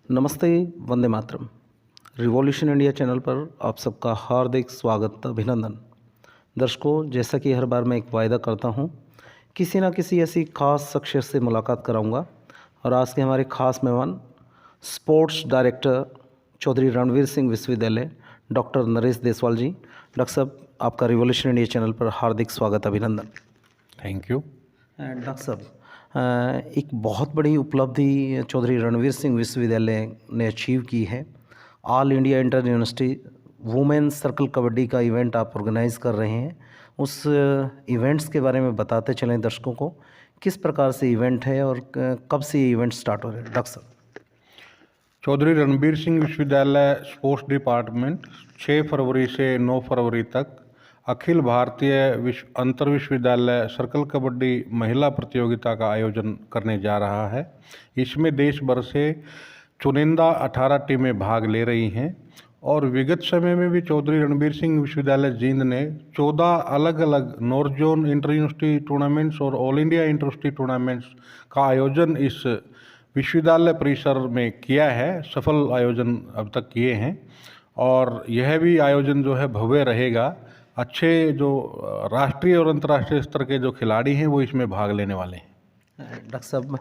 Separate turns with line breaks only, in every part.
नमस्ते, Vande Mataram. Revolution India channel पर आप सबका हार्दिक स्वागत, अभिनंदन। दर्शकों, जैसा कि हर बार मैं एक वायदा करता हूं, किसी ना किसी ऐसी ख़ास शख्सियत से मुलाकात कराऊंगा और आज के हमारे ख़ास मेहमान स्पोर्ट्स डायरेक्टर चौधरी रणवीर सिंह विश्वविद्यालय डॉक्टर नरेश देसवाल जी। डॉक्टर साहब, आपका रिवॉल्यूशन इंडिया चैनल पर हार्दिक स्वागत, अभिनंदन।
Thank you.
डॉक्टर साहब, एक बहुत बड़ी उपलब्धि चौधरी रणवीर सिंह विश्वविद्यालय ने अचीव की है। All India inter university women circle kabaddi का इवेंट आप ऑर्गेनाइज कर रहे हैं। उस इवेंट्स के बारे में बताते चलें दर्शकों को, किस प्रकार से इवेंट है और कब से ये इवेंट स्टार्ट हो रहे हैं। डॉक्टर साहब,
चौधरी रणबीर सिंह विश्वविद्यालय स्पोर्ट्स डिपार्टमेंट 6 फरवरी से 9 फरवरी तक अखिल भारतीय अंतर विश्वविद्यालय सर्कल कबड्डी महिला प्रतियोगिता का आयोजन करने जा रहा है। इसमें देश भर से चुनिंदा 18 टीमें भाग ले रही हैं और विगत समय में भी चौधरी रणबीर सिंह विश्वविद्यालय जींद ने 14 अलग अलग north zone inter university tournaments और all India inter university tournaments का आयोजन इस विश्वविद्यालय परिसर में किया है। सफल आयोजन अब तक किए हैं और यह भी आयोजन जो है भव्य रहेगा। अच्छे जो राष्ट्रीय और अंतर्राष्ट्रीय स्तर के जो खिलाड़ी हैं वो इसमें भाग लेने वाले हैं।
डॉक्टर साहब,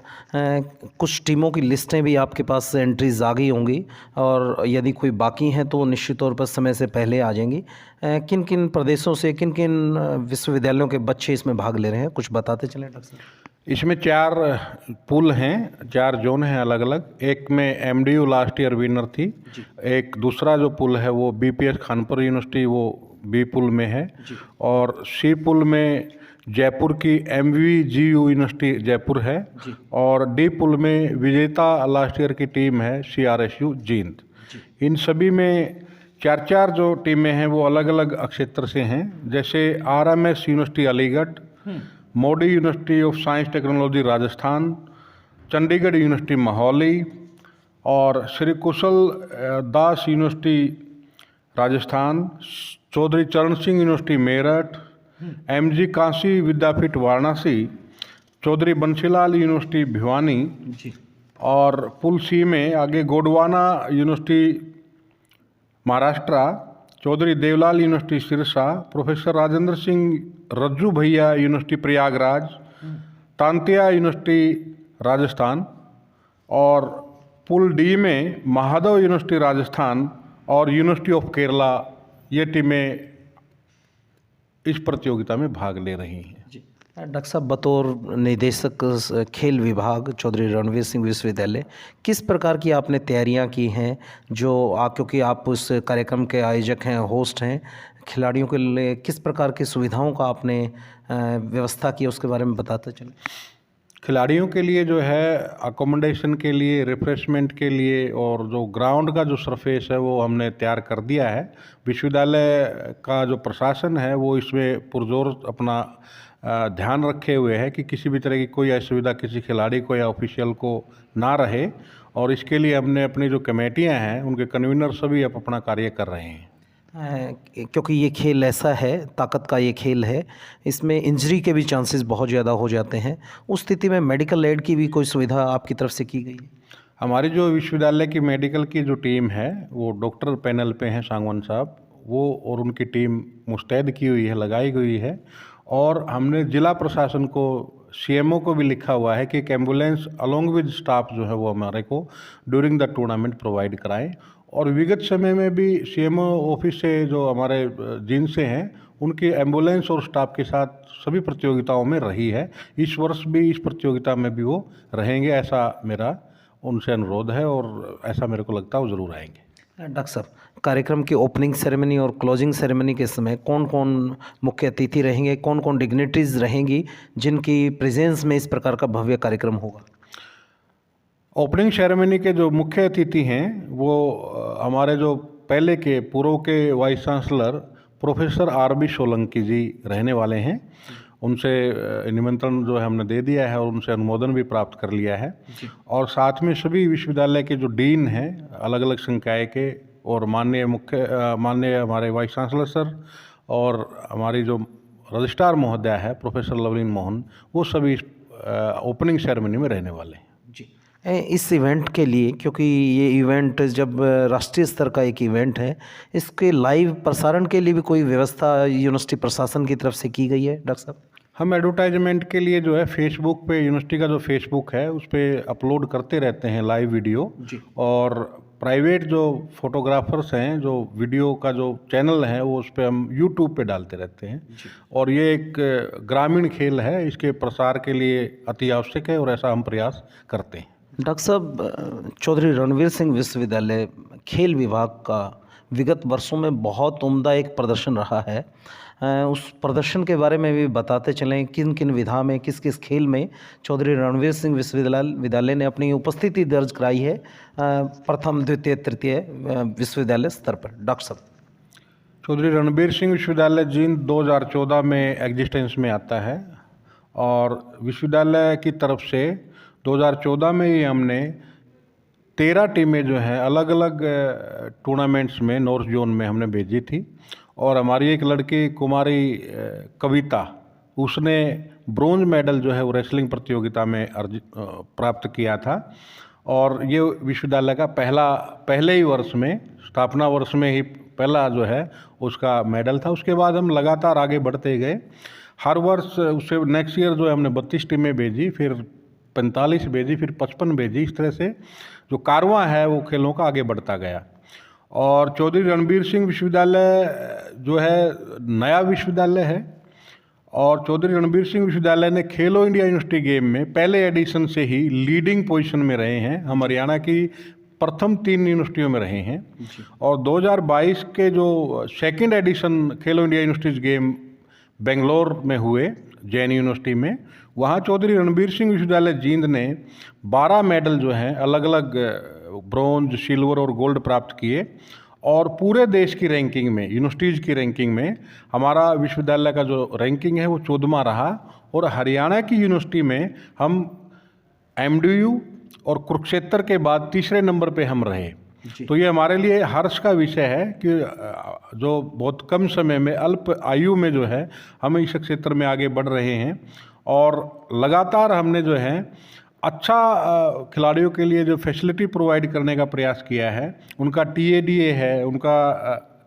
कुछ टीमों की लिस्टें भी आपके पास एंट्रीज आ गई होंगी और यदि कोई बाकी हैं तो निश्चित तौर पर समय से पहले आ जाएंगी। किन किन प्रदेशों से, किन किन विश्वविद्यालयों के बच्चे इसमें भाग ले रहे हैं, कुछ बताते चलें डॉक्टर साहब।
इसमें 4 पुल हैं, 4 जोन हैं अलग अलग। एक में एमडीयू लास्ट ईयर विनर थी। एक दूसरा जो पुल है वो बीपीएस खानपुर यूनिवर्सिटी वो बी पुल में है और सी पुल में जयपुर की एमवीजीयू यूनिवर्सिटी जयपुर है और डी पुल में विजेता लास्ट ईयर की टीम है सीआरएसयू जींद। इन सभी में 4 जो टीमें हैं वो अलग अलग क्षेत्र से हैं, जैसे RMS university Aligarh, Modi university of science technology Rajasthan, Chandigarh university Mohali और Shri Kushal Das university Rajasthan, Chaudhary Charan Singh university Meerut, MG Kashi Vidyapith Varanasi, Chaudhary Bansilal university Bhiwani और पुल सी में आगे Gondwana university Maharashtra, Chaudhary Devilal university Sirsa, professor Rajendra Singh Rajju Bhaiya university Prayagraj, Tantia university Rajasthan और पुल डी में महादेव यूनिवर्सिटी राजस्थान और यूनिवर्सिटी ऑफ केरला, ये टीमें इस प्रतियोगिता में भाग ले रही हैं।
जी डॉक्टर साहब, बतौर निदेशक खेल विभाग चौधरी रणवीर सिंह विश्वविद्यालय, किस प्रकार की आपने तैयारियां की हैं, जो क्योंकि आप उस कार्यक्रम के आयोजक हैं, होस्ट हैं, खिलाड़ियों के लिए किस प्रकार की सुविधाओं का आपने व्यवस्था की, उसके बारे में बताते चलें।
खिलाड़ियों के लिए जो है अकोमोडेशन के लिए, रिफ्रेशमेंट के लिए और जो ग्राउंड का जो सरफेस है वो हमने तैयार कर दिया है। विश्वविद्यालय का जो प्रशासन है वो इसमें पुरजोर अपना ध्यान रखे हुए है कि किसी भी तरह की कोई असुविधा किसी खिलाड़ी को या ऑफिशियल को ना रहे और इसके लिए हमने अपनी जो कमेटियां हैं उनके कन्वीनर सभी अब अपना कार्य कर रहे हैं।
क्योंकि ये खेल ऐसा है, ताकत का ये खेल है, इसमें इंजरी के भी चांसेस बहुत ज़्यादा हो जाते हैं। उस स्थिति में मेडिकल एड की भी कोई सुविधा आपकी तरफ से की गई है?
हमारी जो विश्वविद्यालय की मेडिकल की जो टीम है वो डॉक्टर पैनल पे हैं सांगवान साहब, वो और उनकी टीम मुस्तैद की हुई है, लगाई गई है और हमने जिला प्रशासन को, सीएमओ को भी लिखा हुआ है कि एक एम्बुलेंस अलोंग विद स्टाफ जो है वो हमारे को ड्यूरिंग द टूर्नामेंट प्रोवाइड कराएं। और विगत समय में भी सीएमओ ऑफिस से जो हमारे जींद से हैं उनकी एम्बुलेंस और स्टाफ के साथ सभी प्रतियोगिताओं में रही है। इस वर्ष भी इस प्रतियोगिता में भी वो रहेंगे, ऐसा मेरा उनसे अनुरोध है और ऐसा मेरे को लगता है वो ज़रूर आएंगे।
डॉक्टर साहब, कार्यक्रम की ओपनिंग सेरेमनी और क्लोजिंग सेरेमनी के समय कौन कौन मुख्य अतिथि रहेंगे, कौन कौन डिग्निटरीज रहेंगी जिनकी प्रेजेंस में इस प्रकार का भव्य कार्यक्रम होगा?
ओपनिंग सेरेमनी के जो मुख्य अतिथि हैं वो हमारे जो पहले के पूर्व के vice chancellor professor RB Solanki ji रहने वाले हैं। उनसे निमंत्रण जो है हमने दे दिया है और उनसे अनुमोदन भी प्राप्त कर लिया है और साथ में सभी विश्वविद्यालय के जो डीन हैं अलग अलग संकाय के और माननीय हमारे वाइस चांसलर सर और हमारी जो रजिस्ट्रार महोदया है प्रोफेसर लवलीन मोहन, वो सभी ओपनिंग सेरेमनी में रहने वाले हैं।
जी, इस इवेंट के लिए, क्योंकि ये इवेंट जब राष्ट्रीय स्तर का एक इवेंट है, इसके लाइव प्रसारण के लिए भी कोई व्यवस्था यूनिवर्सिटी प्रशासन की तरफ से की गई है डॉक्टर साहब?
हम एडवर्टाइजमेंट के लिए जो है फेसबुक पे, यूनिवर्सिटी का जो फेसबुक है उस पर अपलोड करते रहते हैं लाइव वीडियो।
जी।
और प्राइवेट जो फोटोग्राफर्स हैं, जो वीडियो का जो चैनल है वो उस पर हम यूट्यूब पे डालते रहते हैं। और ये एक ग्रामीण खेल है, इसके प्रसार के लिए अति आवश्यक है और ऐसा हम प्रयास करते हैं।
डॉक्टर साहब, चौधरी रणवीर सिंह विश्वविद्यालय खेल विभाग का विगत वर्षों में बहुत उम्दा एक प्रदर्शन रहा है। उस प्रदर्शन के बारे में भी बताते चलें, किन किन विधा में, किस किस खेल में चौधरी रणवीर सिंह विश्वविद्यालय ने अपनी उपस्थिति दर्ज कराई है प्रथम, द्वितीय, तृतीय विश्वविद्यालय स्तर पर? डॉक्टर साहब,
चौधरी रणबीर सिंह विश्वविद्यालय जींद 2014 में एग्जिस्टेंस में आता है और विश्वविद्यालय की तरफ से 2014 में ही हमने 13 टीमें जो हैं अलग अलग टूर्नामेंट्स में नॉर्थ जोन में हमने भेजी थी। और हमारी एक लड़की कुमारी कविता, उसने ब्रोंज मेडल जो है वो रेसलिंग प्रतियोगिता में प्राप्त किया था। और ये विश्वविद्यालय का पहले ही वर्ष में, स्थापना वर्ष में ही पहला जो है उसका मेडल था। उसके बाद हम लगातार आगे बढ़ते गए। हर वर्ष उससे नेक्स्ट ईयर जो है हमने 32 टीमें भेजी, फिर 45 भेजी, फिर 55 भेजी। इस तरह से जो कारवां है वो खेलों का आगे बढ़ता गया। और चौधरी रणबीर सिंह विश्वविद्यालय जो है नया विश्वविद्यालय है और चौधरी रणबीर सिंह विश्वविद्यालय ने खेलो इंडिया यूनिवर्सिटी गेम में पहले एडिशन से ही लीडिंग पोजीशन में रहे हैं। हम हरियाणा की प्रथम 3 यूनिवर्सिटियों में रहे हैं। और 2022 के जो सेकंड एडिशन खेलो इंडिया यूनिवर्सिटीज़ गेम बेंगलोर में हुए, जैन यूनिवर्सिटी में, वहाँ चौधरी रणबीर सिंह विश्वविद्यालय जींद ने 12 मेडल जो हैं अलग अलग ब्रोंज, सिल्वर और गोल्ड प्राप्त किए। और पूरे देश की रैंकिंग में, यूनिवर्सिटीज़ की रैंकिंग में हमारा विश्वविद्यालय का जो रैंकिंग है वो 14वां रहा। और हरियाणा की यूनिवर्सिटी में हम एमडीयू और कुरुक्षेत्र के बाद तीसरे नंबर पे हम रहे। तो ये हमारे लिए हर्ष का विषय है कि जो बहुत कम समय में, अल्प आयु में जो है हम इस क्षेत्र में आगे बढ़ रहे हैं। और लगातार हमने जो है अच्छा खिलाड़ियों के लिए जो फैसिलिटी प्रोवाइड करने का प्रयास किया है। उनका TADA है, उनका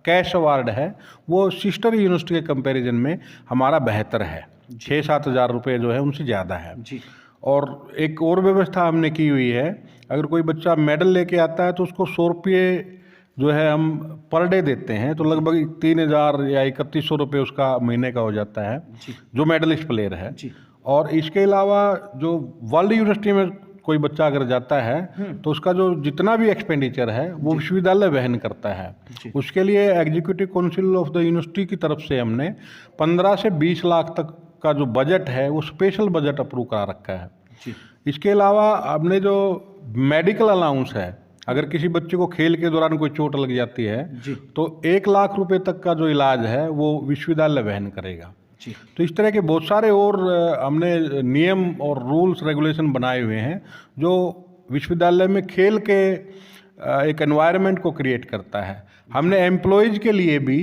कैश अवार्ड है, वो सिस्टर यूनिवर्सिटी के कंपैरिजन में हमारा बेहतर है। 6-7 हज़ार रुपये जो है उनसे ज़्यादा है जी। और एक और व्यवस्था हमने की हुई है, अगर कोई बच्चा मेडल लेके आता है तो उसको 100 रुपये जो है हम पर डे देते हैं। तो लगभग 3,000 या 3,100 रुपये उसका महीने का हो जाता है जो मेडलिस्ट प्लेयर है जी। और इसके अलावा जो वर्ल्ड यूनिवर्सिटी में कोई बच्चा अगर जाता है तो उसका जो जितना भी एक्सपेंडिचर है वो विश्वविद्यालय वहन करता है। उसके लिए executive council of the university की तरफ से हमने 15 से 20 लाख तक का जो बजट है वो स्पेशल बजट अप्रूव करा रखा है जी। इसके अलावा हमने जो मेडिकल अलाउंस है, अगर किसी बच्चे को खेल के दौरान कोई चोट लग जाती है जी, तो 1 लाख रुपए तक का जो इलाज है वो विश्वविद्यालय वहन करेगा जी। तो इस तरह के बहुत सारे और हमने नियम और रूल्स रेगुलेशन बनाए हुए हैं जो विश्वविद्यालय में खेल के एक एनवायरनमेंट को क्रिएट करता है। हमने एम्प्लॉयज़ के लिए भी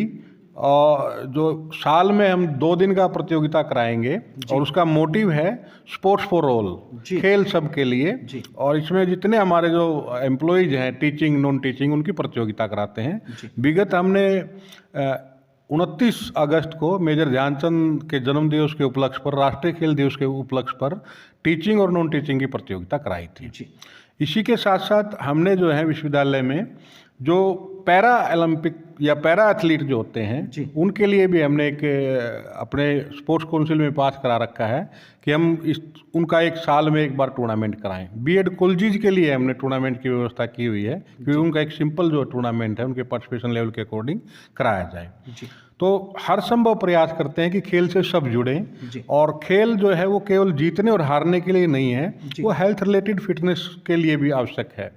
जो साल में हम 2 दिन का प्रतियोगिता कराएंगे और उसका मोटिव है स्पोर्ट्स फॉर ऑल, खेल सब के लिए। और इसमें जितने हमारे जो एम्प्लॉयज़ हैं, टीचिंग, नॉन टीचिंग, उनकी प्रतियोगिता कराते हैं। विगत हमने 29 अगस्त को मेजर ध्यानचंद के जन्म दिवस के उपलक्ष्य पर, राष्ट्रीय खेल दिवस के उपलक्ष्य पर टीचिंग और नॉन टीचिंग की प्रतियोगिता कराई थी। इसी के साथ साथ हमने जो है विश्वविद्यालय में जो पैरा ओलंपिक या पैरा एथलीट जो होते हैं उनके लिए भी हमने एक अपने स्पोर्ट्स काउंसिल में पास करा रखा है कि हम उनका एक साल में एक बार टूर्नामेंट कराएं। बीएड कॉलेज के लिए हमने टूर्नामेंट की व्यवस्था की हुई है कि उनका एक सिंपल जो टूर्नामेंट है उनके पार्टिसिपेशन लेवल के अकॉर्डिंग कराया जाए। तो हर संभव प्रयास करते हैं कि खेल से सब जुड़ें। और खेल जो है वो केवल जीतने और हारने के लिए नहीं है, वो हेल्थ रिलेटेड फिटनेस के लिए भी आवश्यक है।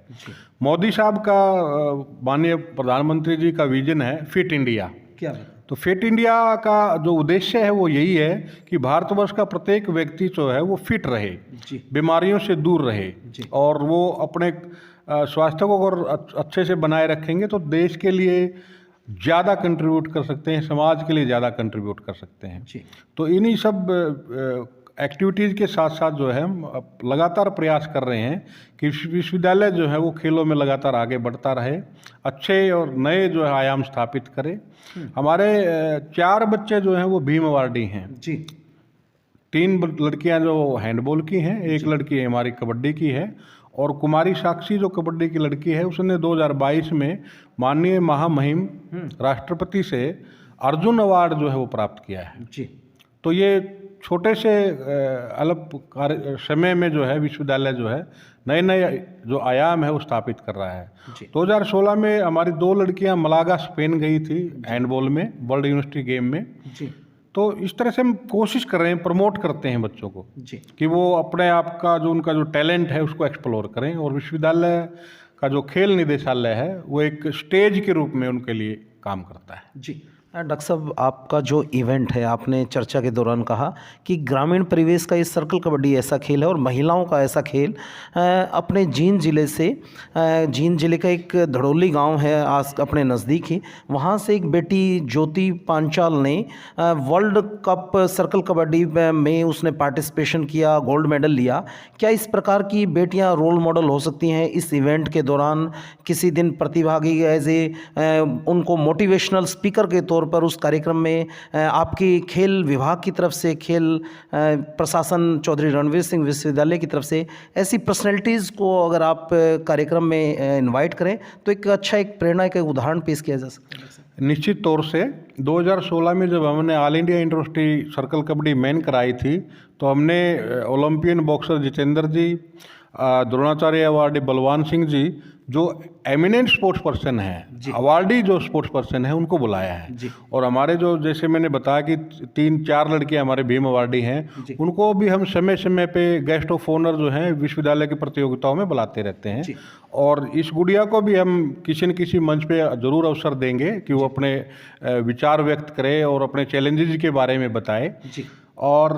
मोदी साहब का, माननीय प्रधानमंत्री जी का विजन है फिट इंडिया। क्या तो फिट इंडिया का जो उद्देश्य है वो यही है कि भारतवर्ष का प्रत्येक व्यक्ति जो है वो फिट रहे, बीमारियों से दूर रहे। और वो अपने स्वास्थ्य को अगर अच्छे से बनाए रखेंगे तो देश के लिए ज़्यादा कंट्रीब्यूट कर सकते हैं, समाज के लिए ज़्यादा कंट्रीब्यूट कर सकते हैं। तो इन्हीं सब एक्टिविटीज़ के साथ साथ जो है हम लगातार प्रयास कर रहे हैं कि विश्वविद्यालय जो है वो खेलों में लगातार आगे बढ़ता रहे, अच्छे और नए जो है आयाम स्थापित करे। हमारे 4 बच्चे जो हैं वो भीम अवार्डी हैं
जी।
3 लड़कियां जो हैंडबॉल की हैं, एक लड़की हमारी कबड्डी की है, और कुमारी साक्षी जो कबड्डी की लड़की है उसने 2022 में माननीय महामहिम राष्ट्रपति से अर्जुन अवार्ड जो है वो प्राप्त किया है
जी।
तो ये छोटे से अल्प समय में जो है विश्वविद्यालय जो है नए नए जो आयाम है वो स्थापित कर रहा है। 2016 में हमारी 2 लड़कियां मलागा स्पेन गई थी हैंडबॉल में, वर्ल्ड यूनिवर्सिटी गेम में
जी।
तो इस तरह से हम कोशिश कर रहे हैं, प्रमोट करते हैं बच्चों को
जी।
कि वो अपने आप का जो उनका जो टैलेंट है उसको एक्सप्लोर करें, और विश्वविद्यालय का जो खेल निदेशालय है वो एक स्टेज के रूप में उनके लिए काम करता है।
जी। डॉक्टर साहब, आपका जो इवेंट है, आपने चर्चा के दौरान कहा कि ग्रामीण परिवेश का ये सर्कल कबड्डी ऐसा खेल है और महिलाओं का ऐसा खेल अपने जींद ज़िले से, जींद ज़िले का एक धड़ोली गांव है आस अपने नज़दीक ही, वहां से एक बेटी ज्योति पांचाल ने वर्ल्ड कप सर्कल कबड्डी में उसने पार्टिसिपेशन किया, गोल्ड मेडल लिया। क्या इस प्रकार की बेटियां रोल मॉडल हो सकती हैं इस इवेंट के दौरान? किसी दिन प्रतिभागी एज ए उनको मोटिवेशनल स्पीकर के तौर पर उस कार्यक्रम में आपकी खेल विभाग की तरफ से, खेल प्रशासन चौधरी रणवीर सिंह विश्वविद्यालय की तरफ से ऐसी पर्सनैलिटीज़ को अगर आप कार्यक्रम में इनवाइट करें तो एक अच्छा एक प्रेरणा का उदाहरण पेश किया जा सकता है?
निश्चित तौर से 2016 में जब हमने all India university circle kabaddi main कराई थी तो हमने ओलंपियन बॉक्सर जितेंद्र जी, द्रोणाचार्य अवार्डी बलवान सिंह जी, जो एमिनेंट स्पोर्ट्स पर्सन है, अवार्डी जो स्पोर्ट्स पर्सन है, उनको बुलाया है। और हमारे जो, जैसे मैंने बताया कि 3-4 लड़कियां हमारे भीम अवार्डी हैं, उनको भी हम समय समय पे गेस्ट ऑफ ऑनर जो हैं विश्वविद्यालय की प्रतियोगिताओं में बुलाते रहते हैं। और इस गुड़िया को भी हम किसी न किसी मंच पे जरूर अवसर देंगे कि वो अपने विचार व्यक्त करे और अपने चैलेंजेस के बारे में बताए। और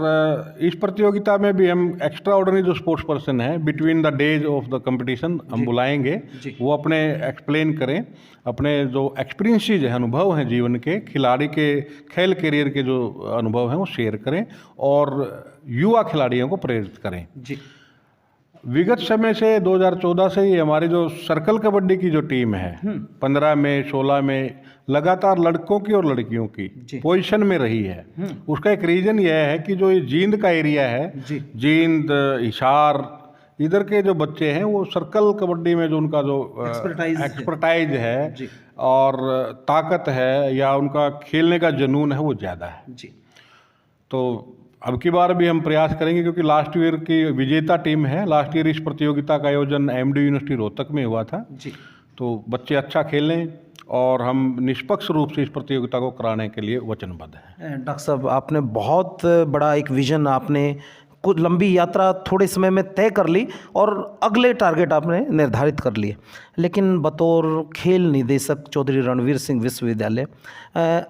इस प्रतियोगिता में भी हम एक्स्ट्रा ऑर्डिनरी जो स्पोर्ट्स पर्सन है between the days of the competition हम बुलाएंगे, वो अपने एक्सप्लेन करें, अपने जो एक्सपीरियंसेस हैं, अनुभव हैं जीवन के, खिलाड़ी के खेल करियर के जो अनुभव हैं वो शेयर करें और युवा खिलाड़ियों को प्रेरित करें। विगत समय से 2014 से ही हमारी जो सर्कल कबड्डी की जो टीम है 15 में 16 में लगातार लड़कों की और लड़कियों की पोजीशन में रही है। उसका एक रीजन यह है कि जो ये जींद का एरिया है, जींद, हिसार, इधर के जो बच्चे हैं वो सर्कल कबड्डी में जो उनका जो एक्सपर्टाइज है और ताकत है या उनका खेलने का जुनून है वो ज़्यादा है। तो अब की बार भी हम प्रयास करेंगे क्योंकि लास्ट ईयर की विजेता टीम है। लास्ट ईयर इस प्रतियोगिता का आयोजन एमडी यूनिवर्सिटी रोहतक में हुआ था तो बच्चे अच्छा खेलें और हम निष्पक्ष रूप से इस प्रतियोगिता को कराने के लिए वचनबद्ध हैं।
डॉक्टर साहब, आपने बहुत बड़ा एक विजन, आपने कुछ लंबी यात्रा थोड़े समय में तय कर ली और अगले टारगेट आपने निर्धारित कर लिए, लेकिन बतौर खेल निदेशक चौधरी रणवीर सिंह विश्वविद्यालय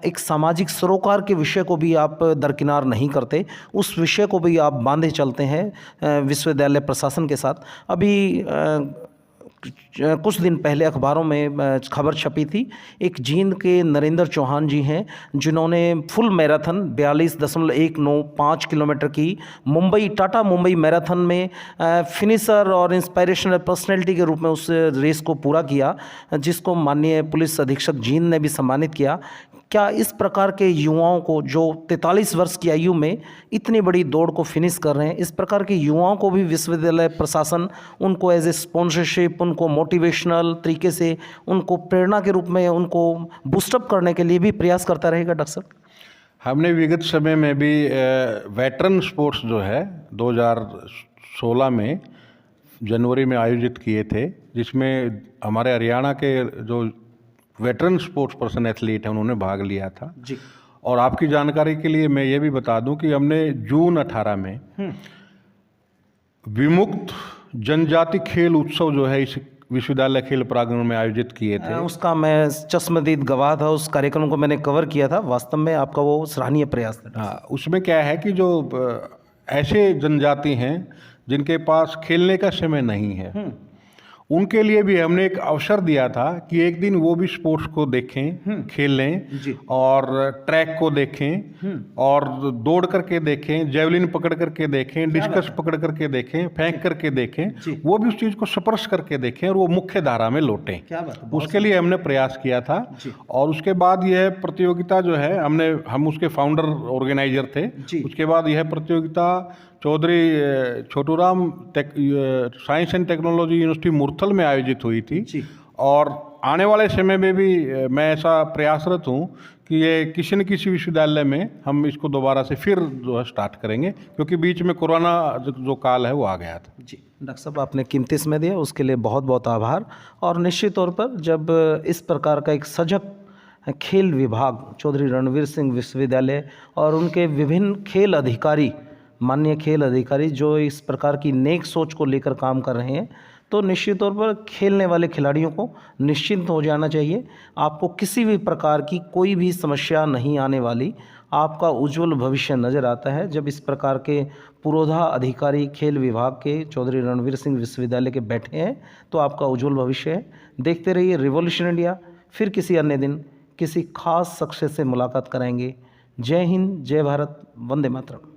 एक सामाजिक सरोकार के विषय को भी आप दरकिनार नहीं करते, उस विषय को भी आप बांधे चलते हैं विश्वविद्यालय प्रशासन के साथ। अभी कुछ दिन पहले अखबारों में खबर छपी थी, एक जींद के नरेंद्र चौहान जी हैं जिन्होंने फुल मैराथन 42.195 किलोमीटर की मुंबई टाटा मुंबई मैराथन में फिनिशर और इंस्पायरेशनल पर्सनैलिटी के रूप में उस रेस को पूरा किया, जिसको माननीय पुलिस अधीक्षक जींद ने भी सम्मानित किया। क्या इस प्रकार के युवाओं को जो 43 वर्ष की आयु में इतनी बड़ी दौड़ को फिनिश कर रहे हैं, इस प्रकार के युवाओं को भी विश्वविद्यालय प्रशासन उनको एज ए स्पॉन्सरशिप, उनको मोटिवेशनल तरीके से, उनको प्रेरणा के रूप में उनको बूस्टअप करने के लिए भी प्रयास करता रहेगा? डॉक्टर साहब,
हमने विगत समय में भी वेटरन स्पोर्ट्स जो है 2016 में जनवरी में आयोजित किए थे, जिसमें हमारे हरियाणा के जो वेटरन स्पोर्ट्स पर्सन एथलीट हैं उन्होंने भाग लिया था। और आपकी जानकारी के लिए मैं ये भी बता दूं कि हमने जून 18 में विमुक्त जनजाति खेल उत्सव जो है इस विश्वविद्यालय खेल प्रांगण में आयोजित किए थे।
उसका मैं चश्मदीद गवाह था, उस कार्यक्रम को मैंने कवर किया था। वास्तव में आपका वो सराहनीय प्रयास था।
हाँ, उसमें क्या है कि जो ऐसे जनजाति हैं जिनके पास खेलने का समय नहीं है उनके लिए भी हमने एक अवसर दिया था कि एक दिन वो भी स्पोर्ट्स को देखें, खेलें
जी।
और ट्रैक को देखें और दौड़ करके देखें, जेवलिन पकड़ करके देखें, डिस्कस पकड़ करके देखें, फेंक करके देखें,
जी।
वो भी उस चीज़ को स्पर्श करके देखें और वो मुख्य धारा में लौटें।
क्या बात है,
उसके लिए हमने प्रयास किया था।
जी।
और उसके बाद यह प्रतियोगिता जो है हम उसके फाउंडर ऑर्गेनाइजर थे।
जी।
उसके बाद यह प्रतियोगिता Chaudhary Chhoturam science and technology university Murthal में आयोजित हुई थी।
जी।
और आने वाले समय में भी मैं ऐसा प्रयासरत हूँ कि ये किसी न किसी विश्वविद्यालय में हम इसको दोबारा से फिर जो है स्टार्ट करेंगे, क्योंकि बीच में कोरोना जो काल है वो आ गया था।
जी डॉक्टर साहब, आपने कीमती समय दिया, उसके लिए बहुत बहुत आभार। और निश्चित तौर पर जब इस प्रकार का एक सजग खेल विभाग चौधरी रणवीर सिंह विश्वविद्यालय और उनके विभिन्न खेल अधिकारी, माननीय खेल अधिकारी जो इस प्रकार की नेक सोच को लेकर काम कर रहे हैं, तो निश्चित तौर पर खेलने वाले खिलाड़ियों को निश्चिंत हो जाना चाहिए। आपको किसी भी प्रकार की कोई भी समस्या नहीं आने वाली, आपका उज्जवल भविष्य नज़र आता है जब इस प्रकार के पुरोधा अधिकारी खेल विभाग के चौधरी रणवीर सिंह विश्वविद्यालय के बैठे हैं, तो आपका उज्जवल भविष्य है। देखते रहिए रिवॉल्यूशन इंडिया। फिर किसी अन्य दिन किसी खास शख्स से मुलाकात कराएंगे। जय हिंद, जय भारत, वंदे मातरम।